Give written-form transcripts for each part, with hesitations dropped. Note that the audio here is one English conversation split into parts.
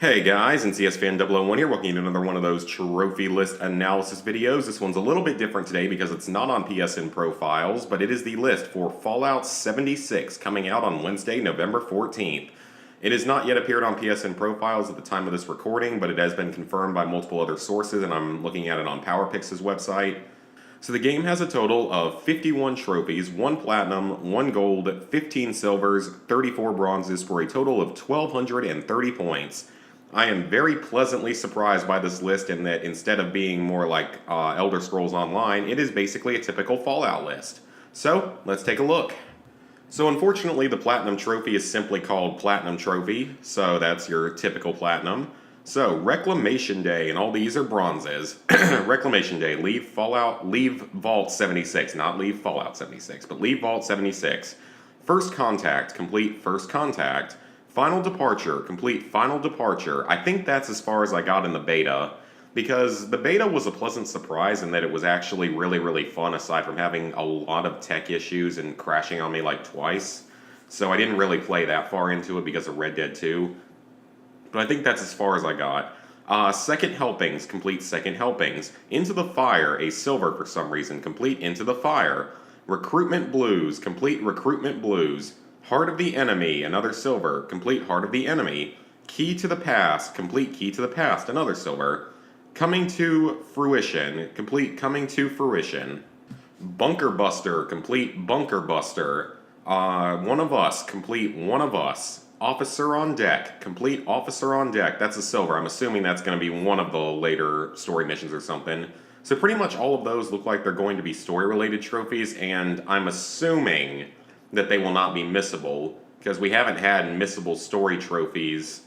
Hey guys, NCS Fan 001 here, welcome to another one of those trophy list analysis videos. This one's a little bit different today because it's not on PSN profiles, but it is the list for Fallout 76 coming out on Wednesday, November 14th. It has not yet appeared on PSN profiles at the time of this recording, but it has been confirmed by multiple other sources, and I'm looking at it on PowerPix's website. So the game has a total of 51 trophies, 1 platinum, 1 gold, 15 silvers, 34 bronzes for a total of 1,230 points. I am very pleasantly surprised by this list in that instead of being more like Elder Scrolls Online, it is basically a typical Fallout list. So, let's take a look. So unfortunately, the Platinum Trophy is simply called Platinum Trophy, so that's your typical Platinum. So, Reclamation Day, and all these are bronzes. Reclamation Day, leave Vault 76, not leave Fallout 76, but leave Vault 76. First Contact, complete First Contact. Final Departure, complete Final Departure. I think that's as far as I got in the beta, because the beta was a pleasant surprise in that it was actually really fun aside from having a lot of tech issues and crashing on me like twice. So I didn't really play that far into it because of Red Dead 2. But I think that's as far as I got. Second Helpings, complete Second Helpings. Into the Fire, a silver for some reason, complete Into the Fire. Recruitment Blues, complete Recruitment Blues. Heart of the Enemy, another silver, complete Heart of the Enemy. Key to the Past, complete Key to the Past, another silver. Coming to Fruition, complete Coming to Fruition. Bunker Buster, complete Bunker Buster. One of Us, complete One of Us. Officer on Deck, complete Officer on Deck. That's a silver. I'm assuming that's going to be one of the later story missions or something. So pretty much all of those look like they're going to be story-related trophies, and I'm assuming that they will not be missable, because we haven't had missable story trophies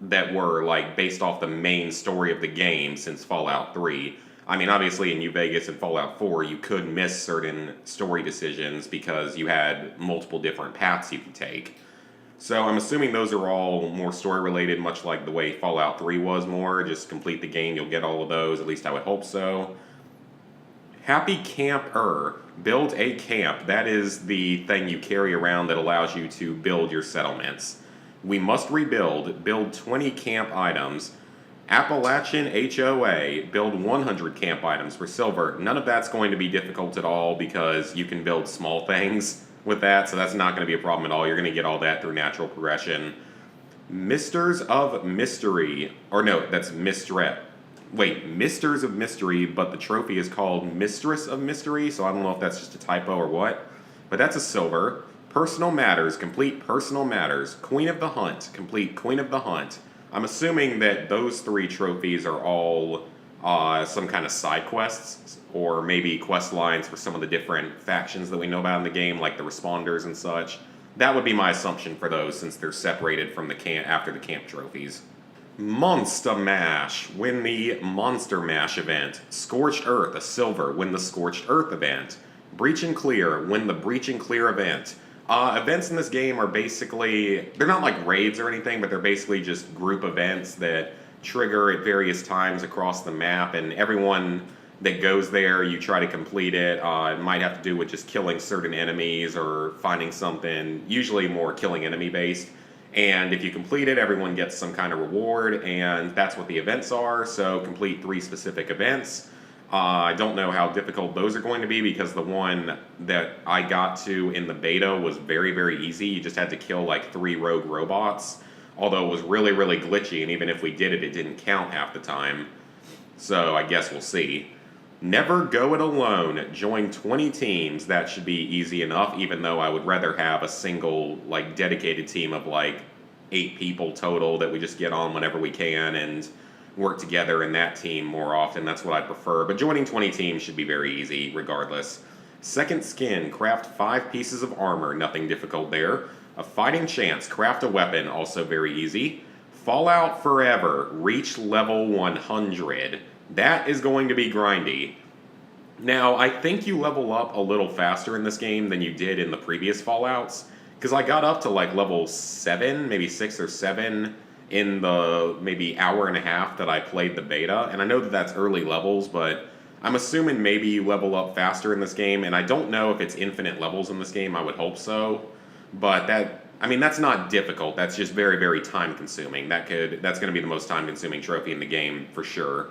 that were like based off the main story of the game since Fallout 3. I mean, obviously in New Vegas and Fallout 4 you could miss certain story decisions because you had multiple different paths you could take. So I'm assuming those are all more story related, much like the way Fallout 3 was more. Just complete the game, you'll get all of those, at least I would hope so. Happy Camper. Build a camp. That is the thing you carry around that allows you to build your settlements. We must rebuild. Build 20 camp items. Appalachian HOA. Build 100 camp items for silver. None of that's going to be difficult at all because you can build small things with that, so that's not going to be a problem at all. You're going to get all that through natural progression. Misters of Mystery. Or no, that's Mistret. Wait, Misters of Mystery, but the trophy is called Mistress of Mystery, so I don't know if that's just a typo or what. But that's a silver. Personal Matters, complete Personal Matters. Queen of the Hunt, complete Queen of the Hunt. I'm assuming that those 3 trophies are all some kind of side quests, or maybe quest lines for some of the different factions that we know about in the game, like the Responders and such. That would be my assumption for those, since they're separated from the camp after the camp trophies. Monster Mash, win the Monster Mash event. Scorched Earth, a silver, win the Scorched Earth event. Breach and Clear, win the Breach and Clear event. Events in this game are basically, they're not like raids or anything, but they're basically just group events that trigger at various times across the map, and everyone that goes there, you try to complete it. It might have to do with just killing certain enemies or finding something, usually more killing enemy based. And if you complete it, everyone gets some kind of reward, and that's what the events are, so complete 3 specific events. I don't know how difficult those are going to be, because the one that I got to in the beta was very easy. You just had to kill like 3 rogue robots, although it was really glitchy, and even if we did it, it didn't count half the time. So I guess we'll see. Never go it alone. Join 20 teams. That should be easy enough, even though I would rather have a single, like, dedicated team of, like, 8 people total that we just get on whenever we can and work together in that team more often. That's what I prefer. But joining 20 teams should be very easy, regardless. Second Skin. Craft 5 pieces of armor. Nothing difficult there. A fighting chance. Craft a weapon. Also very easy. Fallout Forever. Reach level 100. That is going to be grindy. Now, I think you level up a little faster in this game than you did in the previous Fallouts, because I got up to like level 7, maybe 6 or 7 in the maybe hour and a half that I played the beta, and I know that that's early levels, but I'm assuming maybe you level up faster in this game, and I don't know if it's infinite levels in this game. I would hope so, but that I mean, that's not difficult. That's just very, very time consuming. That's going to be the most time consuming trophy in the game for sure.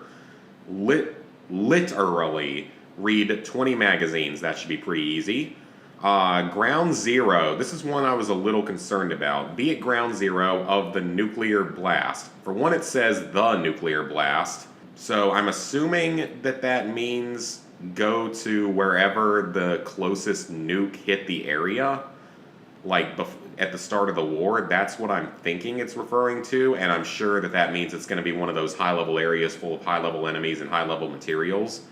Literally read 20 magazines. That should be pretty easy. Ground Zero. This is one I was a little concerned about. Be at Ground Zero of the nuclear blast. For one, it says the nuclear blast. So I'm assuming that means go to wherever the closest nuke hit the area. Like at the start of the war. That's what I'm thinking it's referring to. And I'm sure that means it's going to be one of those high-level areas full of high-level enemies and high-level materials.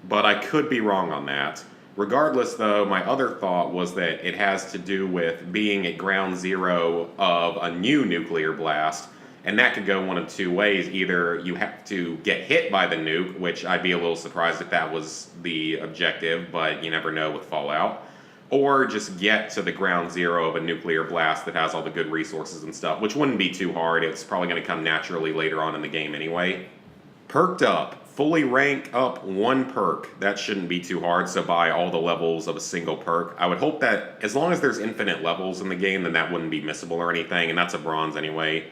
But I could be wrong on that. Regardless, though, my other thought was that it has to do with being at ground zero of a new nuclear blast, and that could go one of two ways. Either you have to get hit by the nuke, which I'd be a little surprised if that was the objective, but you never know with Fallout, or just get to the ground zero of a nuclear blast that has all the good resources and stuff, which wouldn't be too hard. It's probably going to come naturally later on in the game anyway. Perked up. Fully rank up one perk. That shouldn't be too hard, so buy all the levels of a single perk. I would hope that as long as there's infinite levels in the game, then that wouldn't be missable or anything, and that's a bronze anyway.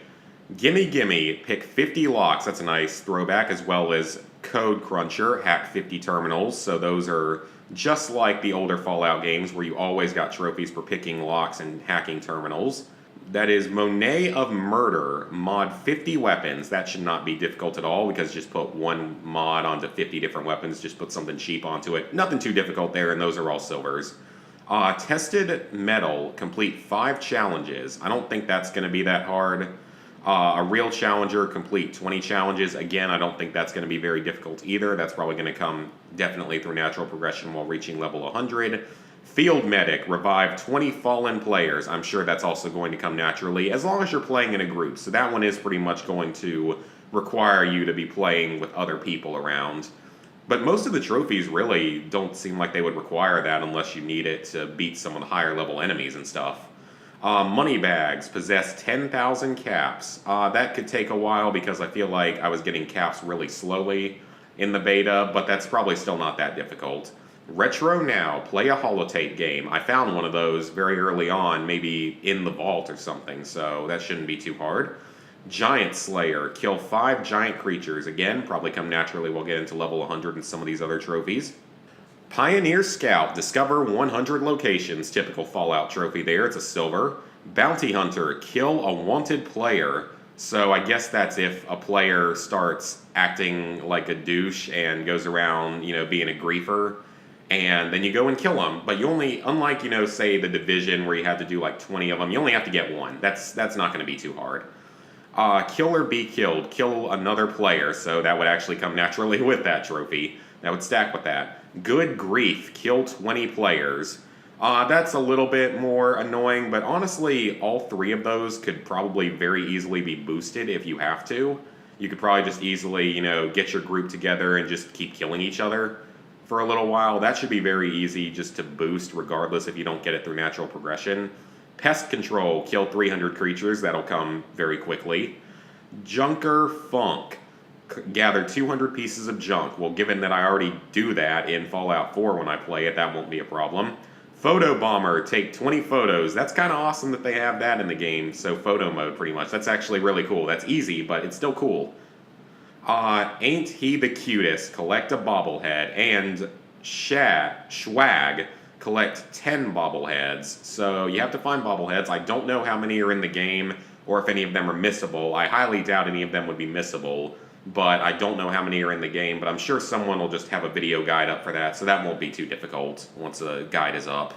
Gimme Gimme, pick 50 locks. That's a nice throwback, as well as Code Cruncher, hack 50 terminals. So those are just like the older Fallout games where you always got trophies for picking locks and hacking terminals. That is Monet of Murder, mod 50 weapons. That should not be difficult at all because just put one mod onto 50 different weapons, just put something cheap onto it. Nothing too difficult there, and those are all silvers. Tested Metal, complete 5 challenges. I don't think that's going to be that hard. A real challenger, complete 20 challenges. Again, I don't think that's going to be very difficult either. That's probably going to come definitely through natural progression while reaching level 100. Field Medic, revive 20 fallen players. I'm sure that's also going to come naturally, as long as you're playing in a group. So that one is pretty much going to require you to be playing with other people around. But most of the trophies really don't seem like they would require that unless you need it to beat some of the higher level enemies and stuff. Money bags, possess 10,000 caps. That could take a while because I feel like I was getting caps really slowly in the beta, but that's probably still not that difficult. Retro Now, play a holotape game. I found one of those very early on, maybe in the vault or something, so that shouldn't be too hard. Giant Slayer, kill 5 giant creatures. Again, probably come naturally. We'll get into level 100 and some of these other trophies. Pioneer Scout, discover 100 locations. Typical Fallout trophy there, it's a silver. Bounty Hunter, kill a wanted player. So I guess that's if a player starts acting like a douche and goes around, being a griefer. And then you go and kill them, but you only, unlike, say the Division where you had to do like 20 of them, you only have to get one. That's not going to be too hard. Kill or be killed, kill another player, so that would actually come naturally with that trophy. That would stack with that. Good Grief, kill 20 players. That's a little bit more annoying, but honestly, all 3 of those could probably very easily be boosted if you have to. You could probably just easily, get your group together and just keep killing each other for a little while. That should be very easy just to boost regardless if you don't get it through natural progression. Pest Control, kill 300 creatures. That'll come very quickly. Junker Funk, gather 200 pieces of junk. Well, given that I already do that in Fallout 4 when I play it, that won't be a problem. Photo Bomber, take 20 photos. That's kind of awesome that they have that in the game. So photo mode pretty much. That's actually really cool. That's easy, but it's still cool. Ain't He the Cutest, collect a bobblehead, and Schwag, collect 10 bobbleheads. So you have to find bobbleheads. I don't know how many are in the game, or if any of them are missable. I highly doubt any of them would be missable, but I don't know how many are in the game, but I'm sure someone will just have a video guide up for that, so that won't be too difficult once a guide is up.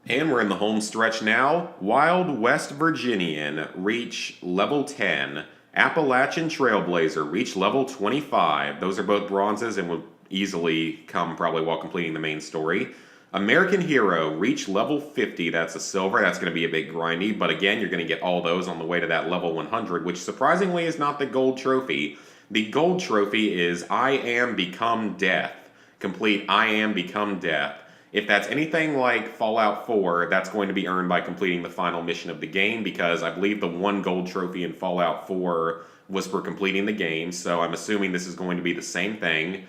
And we're in the home stretch now. Wild West Virginian, reach level 10. Appalachian Trailblazer, reach level 25. Those are both bronzes and will easily come probably while completing the main story. American Hero, reach level 50. That's a silver. That's going to be a bit grindy, but again, you're going to get all those on the way to that level 100, which surprisingly is not the gold trophy. The gold trophy is I Am Become Death. Complete I Am Become Death. If that's anything like Fallout 4, that's going to be earned by completing the final mission of the game, because I believe the one gold trophy in Fallout 4 was for completing the game, so I'm assuming this is going to be the same thing.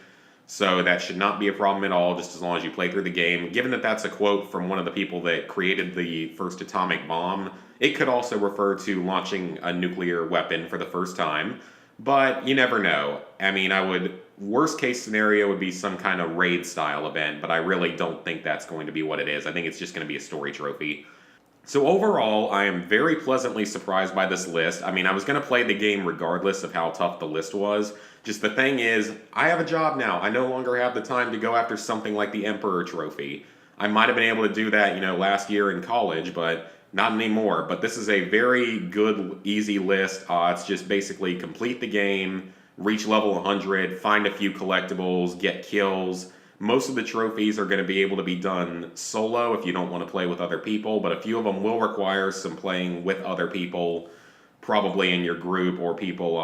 So that should not be a problem at all, just as long as you play through the game. Given that that's a quote from one of the people that created the first atomic bomb, it could also refer to launching a nuclear weapon for the first time. But you never know. I mean, worst case scenario would be some kind of raid style event, but I really don't think that's going to be what it is. I think it's just going to be a story trophy. So overall, I am very pleasantly surprised by this list. I mean, I was going to play the game regardless of how tough the list was. Just the thing is, I have a job now. I no longer have the time to go after something like the Emperor Trophy. I might have been able to do that, last year in college, but not anymore. But this is a very good, easy list. It's just basically complete the game, reach level 100, find a few collectibles, get kills. Most of the trophies are going to be able to be done solo if you don't want to play with other people, but a few of them will require some playing with other people, probably in your group or people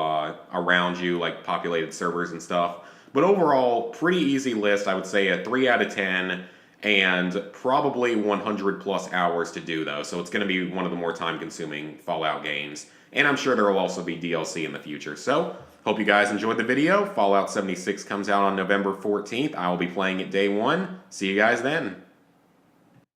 around you, like populated servers and stuff. But overall, pretty easy list. I would say a 3 out of 10, and probably 100 plus hours to do, though. So it's going to be one of the more time-consuming Fallout games. And I'm sure there will also be DLC in the future. So, hope you guys enjoyed the video. Fallout 76 comes out on November 14th. I will be playing it day one. See you guys then.